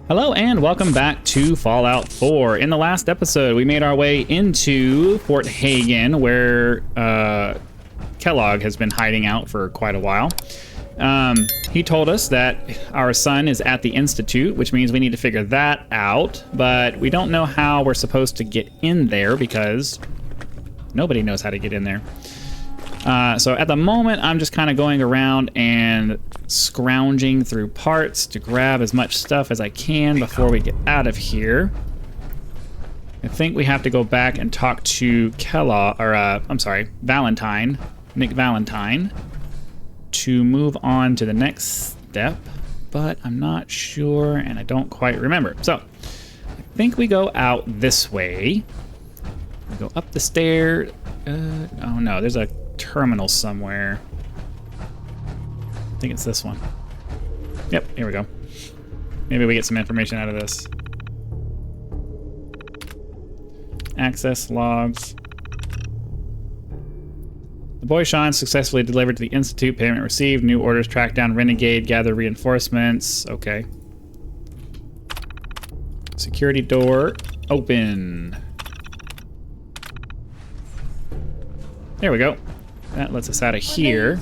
Hello and welcome back to Fallout 4. In the last episode, we made our way into Fort Hagen, where Kellogg has been hiding out for quite a while. He told us that our son is at the Institute, which means we need to figure that out, but we don't know how we're supposed to get in there because nobody knows how to get in there. So at the moment, I'm just kind of going around and scrounging through parts to grab as much stuff as I can before we get out of here. I think we have to go back and talk to Valentine, Nick Valentine, to move on to the next step, but I'm not sure and I don't quite remember. So I think we go out this way. We go up the stair. Oh no, there's a terminal somewhere. I think it's this one. Yep, here we go. Maybe we get some information out of this. Access logs. The boy Sean successfully delivered to the Institute. Payment received. New orders. Track down Renegade. Gather reinforcements. Okay. Security door open. There we go. That lets us out of here.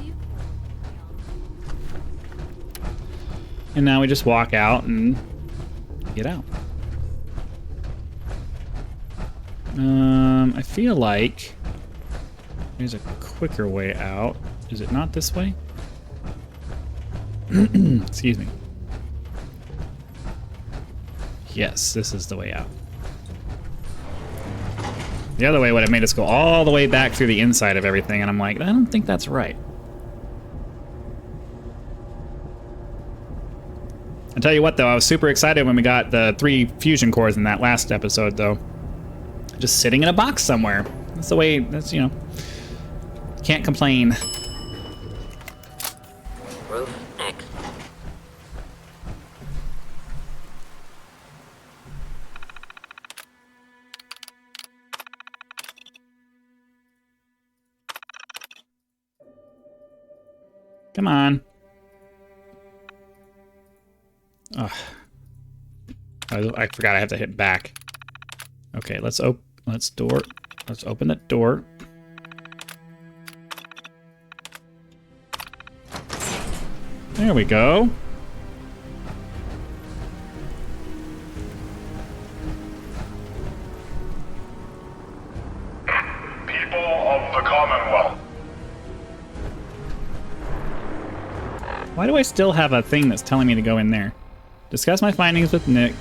And now we just walk out and get out. I feel like there's a quicker way out. Is it not this way? Excuse me. Yes, this is the way out. The other way would have made us go all the way back through the inside of everything, and I'm like, I don't think that's right. I'll tell you what, though, I was super excited when we got the 3 fusion cores in that last episode, though. Just sitting in a box somewhere. That's the way, that's, you know, can't complain. Come on. Oh. I forgot I have to hit back. Okay, let's open the door. There we go. People of the Commonwealth. Why do I still have a thing that's telling me to go in there? Discuss my findings with Nick.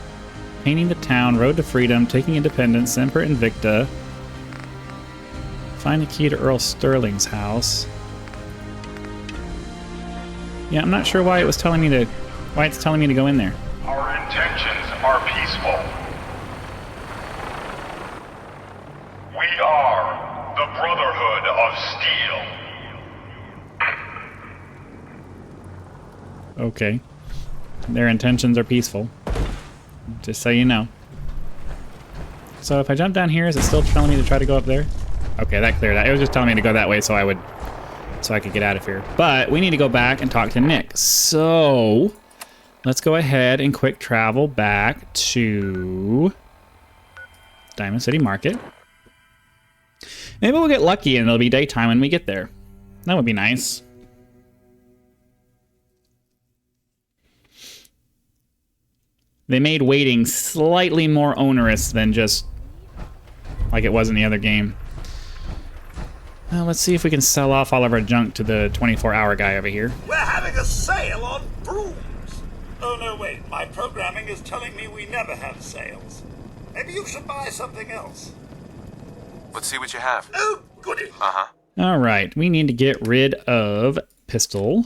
Painting the town, road to freedom, taking independence, Semper Invicta. Find the key to Earl Sterling's house. Yeah, I'm not sure why it's telling me to go in there. Our intentions are peaceful. We are the Brotherhood of Steel. Okay. Their intentions are peaceful. Just so you know. So if I jump down here, is it still telling me to try to go up there? Okay, that cleared out. It was just telling me to go that way so I could get out of here. But we need to go back and talk to Nick. So let's go ahead and quick travel back to Diamond City Market. Maybe we'll get lucky and it'll be daytime when we get there. That would be nice. They made waiting slightly more onerous than just like it was in the other game. Well, let's see if we can sell off all of our junk to the 24-hour guy over here. We're having a sale on brooms. Oh, no, wait. My programming is telling me we never have sales. Maybe you should buy something else. Let's see what you have. Oh, goody. Uh-huh. All right, we need to get rid of pistol.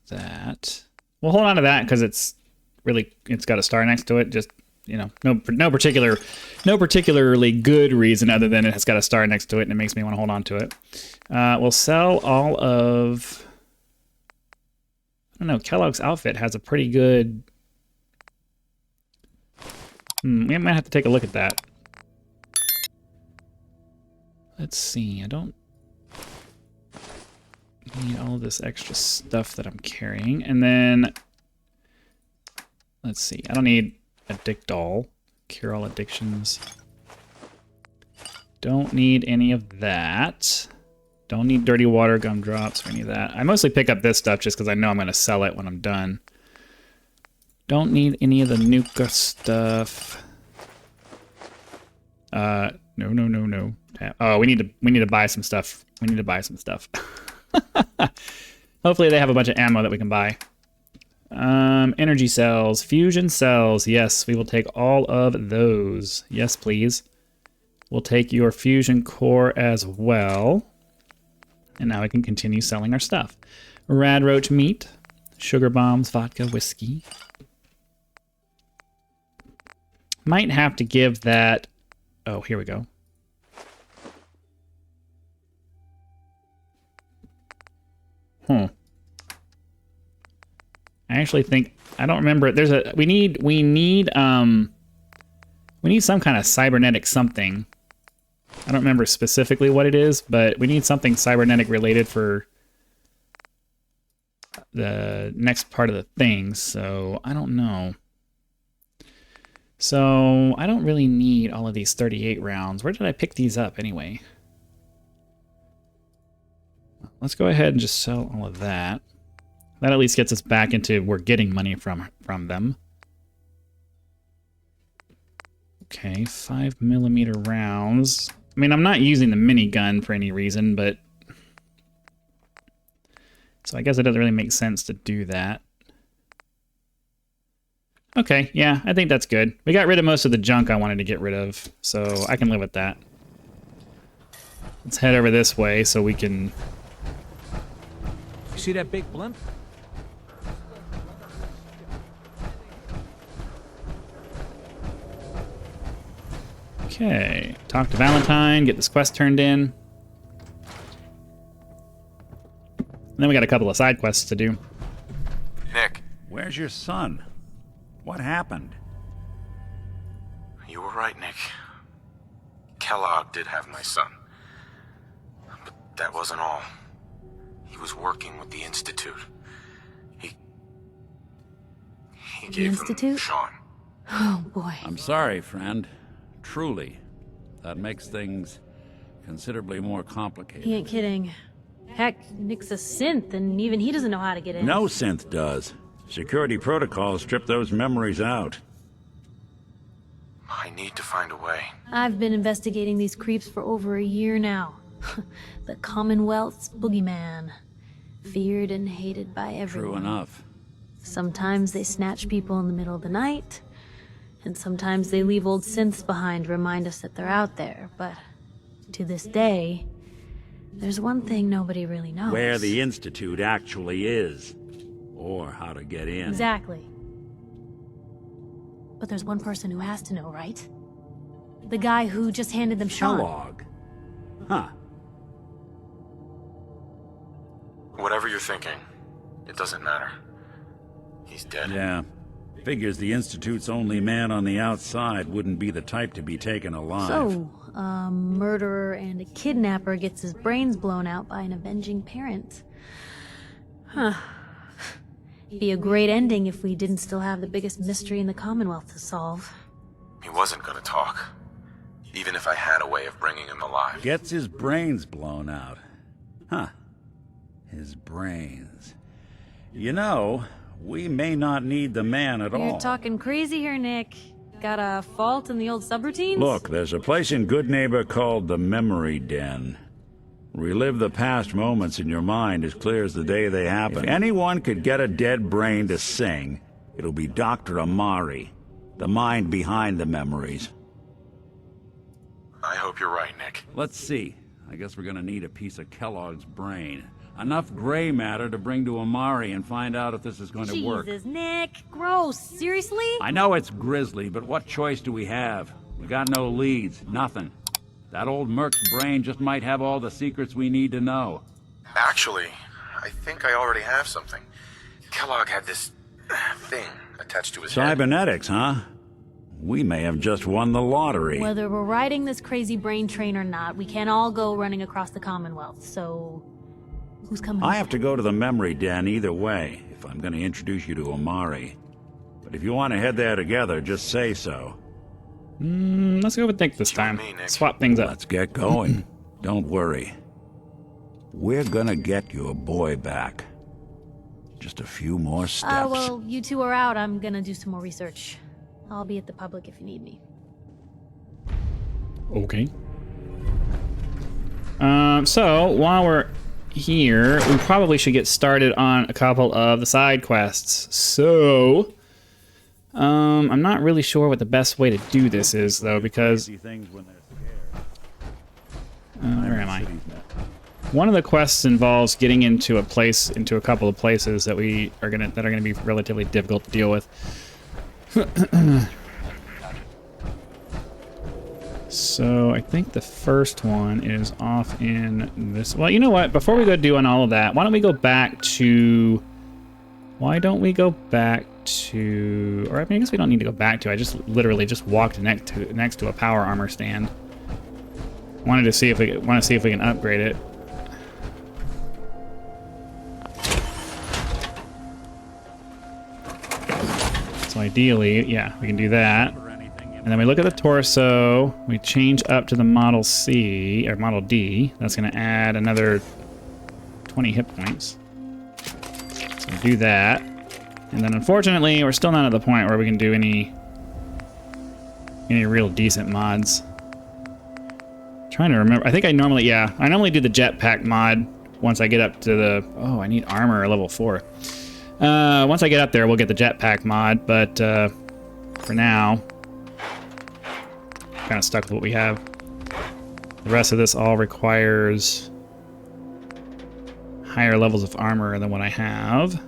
That. We'll hold on to that because it's got a star next to it. Just, you know, no particularly good reason other than it has got a star next to it and it makes me want to hold on to it. We'll sell all of. I don't know. Kellogg's outfit has a pretty good. We might have to take a look at that. Let's see. I don't. Need all of this extra stuff that I'm carrying. And then, let's see. I don't need addict all. Cure all addictions. Don't need any of that. Don't need dirty water, gumdrops, or any of that. I mostly pick up this stuff just because I know I'm going to sell it when I'm done. Don't need any of the Nuka stuff. No. Oh, we need to buy some stuff. We need to buy some stuff. Hopefully they have a bunch of ammo that we can buy. Energy cells, fusion cells. Yes, we will take all of those. Yes, please. We'll take your fusion core as well. And now we can continue selling our stuff. Rad roach meat, sugar bombs, vodka, whiskey. Might have to give that... Oh, here we go. I actually think... I don't remember. There's a... We need some kind of cybernetic something. I don't remember specifically what it is, but we need something cybernetic related for the next part of the thing, so I don't know. So I don't really need all of these 38 rounds. Where did I pick these up anyway? Let's go ahead and just sell all of that. That at least gets us back into we're getting money from them. Okay, 5mm rounds. I mean, I'm not using the minigun for any reason, but... So I guess it doesn't really make sense to do that. Okay, yeah, I think that's good. We got rid of most of the junk I wanted to get rid of, so I can live with that. Let's head over this way so we can... You see that big blimp? Okay, talk to Valentine, get this quest turned in. And then we got a couple of side quests to do. Nick, Where's your son? What happened? you were right, Nick. Kellogg did have my son. But that wasn't all. He was working with the Institute. He gave him Institute? Sean. Oh, boy. I'm sorry, friend. Truly. That makes things considerably more complicated. He ain't kidding. Heck, Nick's a synth, and even he doesn't know how to get in. No synth does. Security protocols strip those memories out. I need to find a way. I've been investigating these creeps for over a year now. The Commonwealth's boogeyman. Feared and hated by everyone. True enough. Sometimes they snatch people in the middle of the night, and sometimes they leave old synths behind to remind us that they're out there. But to this day, there's one thing nobody really knows. Where the Institute actually is. Or how to get in. Exactly. But there's one person who has to know, right? The guy who just handed them Sean. Kellogg. Huh. Whatever you're thinking, it doesn't matter. He's dead. Yeah. Figures the Institute's only man on the outside wouldn't be the type to be taken alive. So, a murderer and a kidnapper gets his brains blown out by an avenging parent. Huh. Be a great ending if we didn't still have the biggest mystery in the Commonwealth to solve. He wasn't gonna talk. Even if I had a way of bringing him alive. Gets his brains blown out. Huh. His brains. You know, we may not need the man at all. You're talking crazy here, Nick. Got a fault in the old subroutines? Look, there's a place in Good Neighbor called the Memory Den. Relive the past moments in your mind as clear as the day they happen. If anyone could get a dead brain to sing, it'll be Dr. Amari, the mind behind the memories. I hope you're right, Nick. Let's see. I guess we're gonna need a piece of Kellogg's brain. Enough gray matter to bring to Amari and find out if this is going to work. Jesus, Nick. Gross. Seriously? I know it's grisly, but what choice do we have? We got no leads, nothing. That old Merc's brain just might have all the secrets we need to know. Actually, I think I already have something. Kellogg had this thing attached to his head. Cybernetics, huh? We may have just won the lottery. Whether we're riding this crazy brain train or not, we can't all go running across the Commonwealth, so... Who's coming? I have to go to the memory den either way if I'm going to introduce you to Amari. But if you want to head there together, just say so. Let's go with Nick this time. me, Nick. Swap things up. Let's get going. Don't worry. We're gonna get your boy back. Just a few more steps. Well, you two are out. I'm gonna do some more research. I'll be at the public if you need me. Okay. So while we're here, we probably should get started on a couple of the side quests. So, I'm not really sure what the best way to do this is, though, because where am I? One of the quests involves getting into a couple of places that are gonna be relatively difficult to deal with. So I think the first one is off in this. Well, you know what? Before we go doing all of that, why don't we go back to? Or I mean, I guess we don't need to go back to. I just literally just walked next to a power armor stand. Want to see if we can upgrade it. So ideally, yeah, we can do that. And then we look at the torso. We change up to the Model C or Model D. That's going to add another 20 hit points. So do that. And then unfortunately, we're still not at the point where we can do any real decent mods. Trying to remember. I think I normally do the jetpack mod once I get up to the... Oh, I need armor level 4. Once I get up there, we'll get the jetpack mod, but for now, kind of stuck with what we have. The rest of this all requires higher levels of armor than what I have.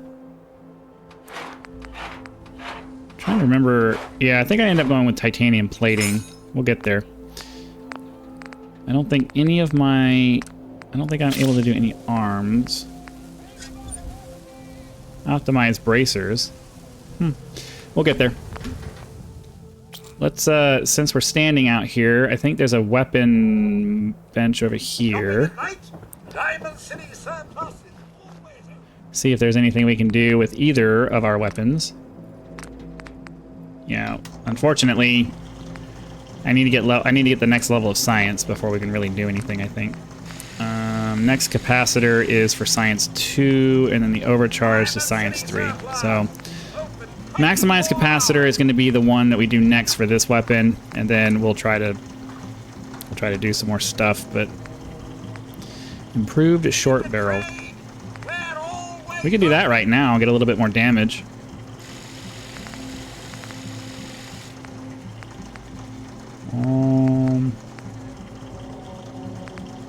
Trying to remember. Yeah, I think I end up going with titanium plating. We'll get there. I don't think I'm able to do any arms. Optimize bracers. We'll get there. Let's, since we're standing out here, I think there's a weapon bench over here. See if there's anything we can do with either of our weapons. Yeah, unfortunately, I need to get the next level of science before we can really do anything, I think. Next capacitor is for science 2, and then the overcharge to science 3. So, maximize capacitor is going to be the one that we do next for this weapon, and then we'll try to do some more stuff. But improved short barrel. We can do that right now. Get a little bit more damage.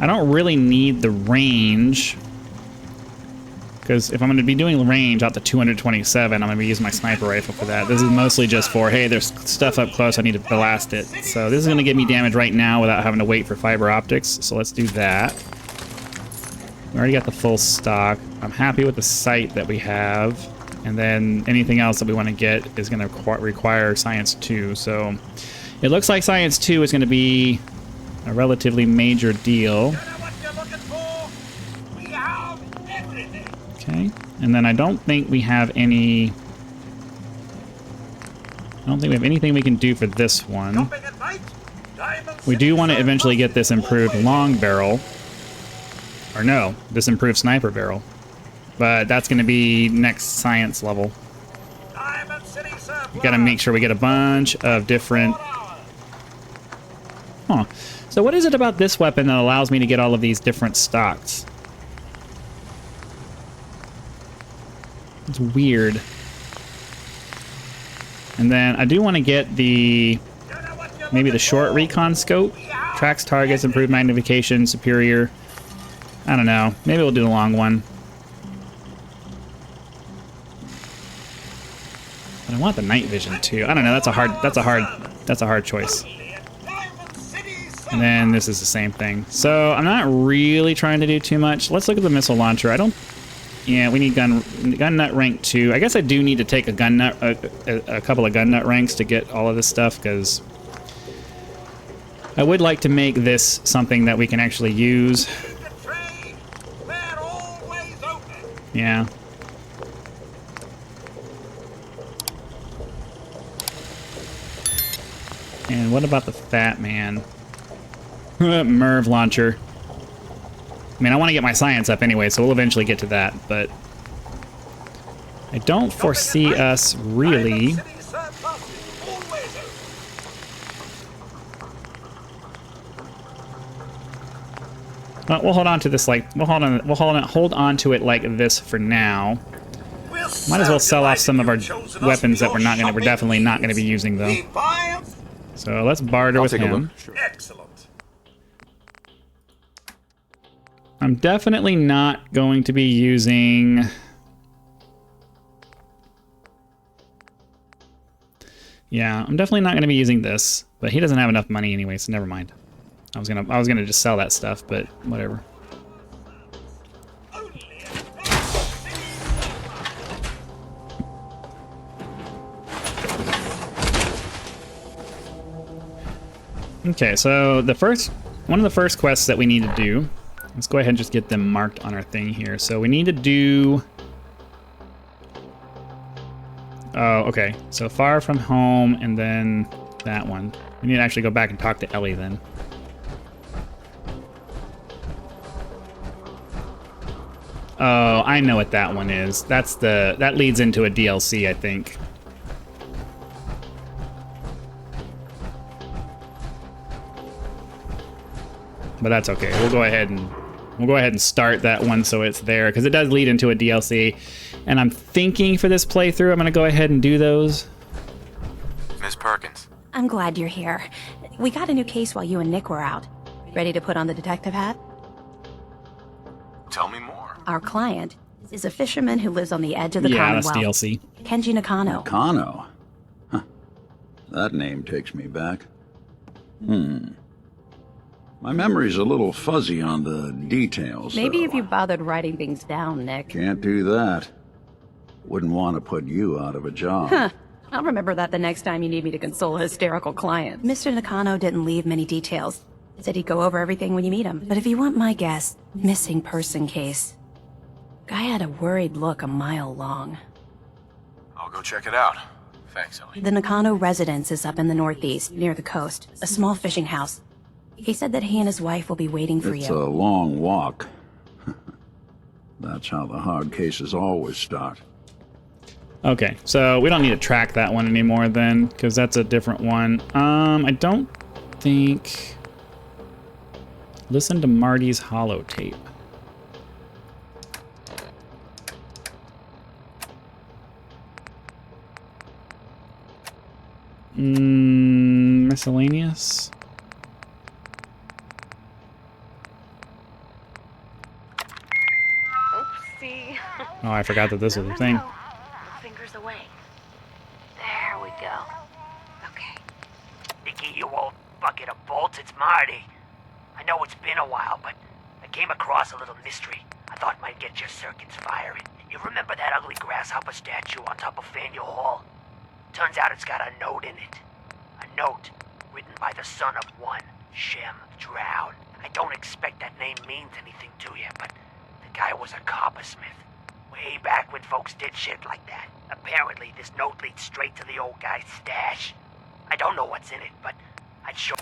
I don't really need the range, because if I'm going to be doing range out to 227, I'm going to be using my sniper rifle for that. This is mostly just for, hey, there's stuff up close, I need to blast it. So this is going to give me damage right now without having to wait for fiber optics, so let's do that. We already got the full stock. I'm happy with the sight that we have, and then anything else that we want to get is going to require science 2, so it looks like science 2 is going to be a relatively major deal. Okay, and then I don't think we have any... I don't think we have anything we can do for this one. We do want to eventually get this improved long barrel. Or no, this improved sniper barrel. But that's going to be next science level. We got to make sure we get a bunch of different... Huh. So what is it about this weapon that allows me to get all of these different stocks? It's weird. And then I do want to get maybe the short recon scope. Tracks targets, improved magnification, superior. I don't know. Maybe we'll do the long one. But I want the night vision too. I don't know. That's a hard choice. And then this is the same thing. So I'm not really trying to do too much. Let's look at the missile launcher. Yeah, we need gun nut rank 2. I guess I do need to take a gun nut, a couple of gun nut ranks to get all of this stuff, because I would like to make this something that we can actually use. Yeah. And what about the fat man? Merv launcher. I mean, I want to get my science up anyway, so we'll eventually get to that, but I don't foresee us really... Well, we'll hold on to this like we'll hold on to it like this for now. Might as well sell off some of our weapons that we're definitely not gonna be using though. So let's barter with him. Excellent. I'm definitely not going to be using. Yeah, I'm definitely not gonna be using this, but he doesn't have enough money anyway, so never mind. I was gonna just sell that stuff, but whatever. Okay, so one of the first quests that we need to do, let's go ahead and just get them marked on our thing here. So we need to do, oh, okay, so far from home and then that one. We need to actually go back and talk to Ellie then. Oh, I know what that one is. That leads into a DLC, I think. But that's okay. We'll go ahead and start that one so it's there because it does lead into a DLC. And I'm thinking for this playthrough, I'm gonna go ahead and do those. Miss Perkins. I'm glad you're here. We got a new case while you and Nick were out. Ready to put on the detective hat? Tell me more. Our client is a fisherman who lives on the edge of the Yeah, that's Commonwealth. DLC. Kenji Nakano. Nakano? Huh. That name takes me back. My memory's a little fuzzy on the details. Maybe if though. you bothered writing things down, Nick. Can't do that. Wouldn't want to put you out of a job. Huh. I'll remember that the next time you need me to console a hysterical client. Mr. Nakano didn't leave many details. Said he'd go over everything when you meet him. But if you want my guess, missing person case. Guy had a worried look a mile long. I'll go check it out. Thanks, Ellie. The Nakano residence is up in the northeast, near the coast. A small fishing house. He said that he and his wife will be waiting for It's you. a long walk. That's how the hard cases always start. Okay, so we don't need to track that one anymore then, because that's a different one. I don't think... Listen to Marty's holotape. Miscellaneous? Oopsie. Oh, I forgot that this was a thing. Fingers away. There we go. Okay. Nicky, you old bucket of bolts, it's Marty. I know it's been a while, but I came across a little mystery I thought might get your circuits firing. You remember that ugly grasshopper statue on top of Faneuil Hall? Turns out it's got a note in it. A note written by the son of one, Shem Drown. I don't expect that name means anything to you, but the guy was a coppersmith. Way back when folks did shit like that. Apparently, this note leads straight to the old guy's stash. I don't know what's in it, but I'd sure...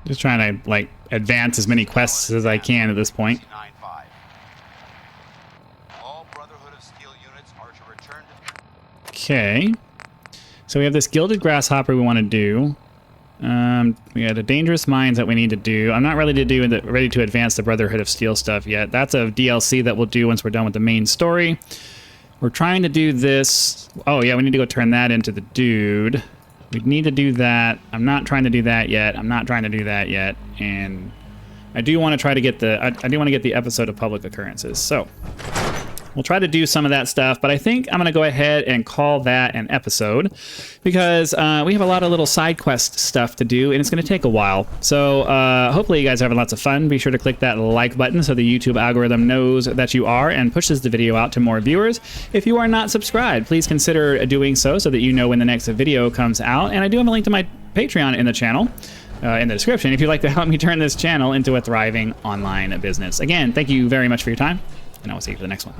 Just trying to, like, advance as many quests as I can at this point. Okay. So we have this Gilded Grasshopper we want to do. We got the Dangerous Mines that we need to do. I'm not ready to advance the Brotherhood of Steel stuff yet. That's a DLC that we'll do once we're done with the main story. We're trying to do this. Oh, yeah, we need to go turn that into the dude. We need to do that. I'm not trying to do that yet. I'm not trying to do that yet. And I do want to try to get the I do want to get the episode of public occurrences. So we'll try to do some of that stuff, but I think I'm going to go ahead and call that an episode because we have a lot of little side quest stuff to do, and it's going to take a while. So hopefully you guys are having lots of fun. Be sure to click that like button so the YouTube algorithm knows that you are and pushes the video out to more viewers. If you are not subscribed, please consider doing so that you know when the next video comes out. And I do have a link to my Patreon in the channel. in the description if you'd like to help me turn this channel into a thriving online business. Again, thank you very much for your time, and I will see you for the next one.